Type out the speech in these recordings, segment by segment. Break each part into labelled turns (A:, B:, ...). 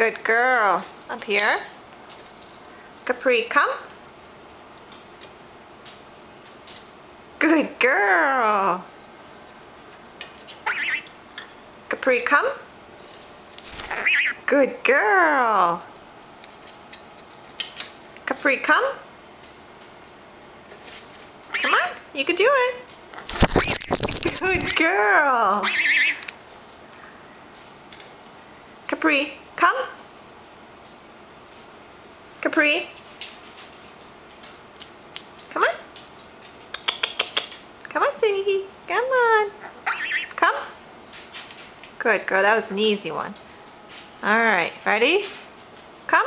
A: Good girl. Up here. Capri, come. Good girl. Capri, come. Good girl. Capri, come. Come on, you can do it. Good girl. Capri, come. Capri. Come on. Come on, Ziggy. Come on. Come. Good girl, that was an easy one. Alright, ready? Come.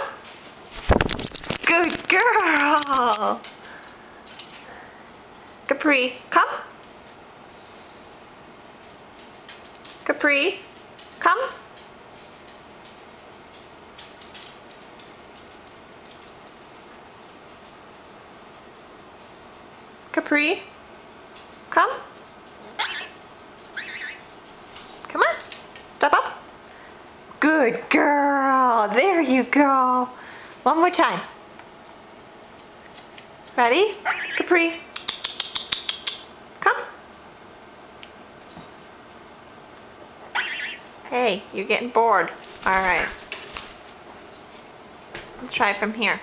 A: Good girl. Capri, come. Capri, come. Capri, come. Come on, step up. Good girl, there you go. One more time. Ready? Capri, come. Hey, you're getting bored. All right. Let's try from here.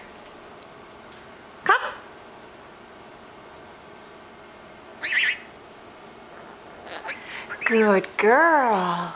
A: Come. Good girl.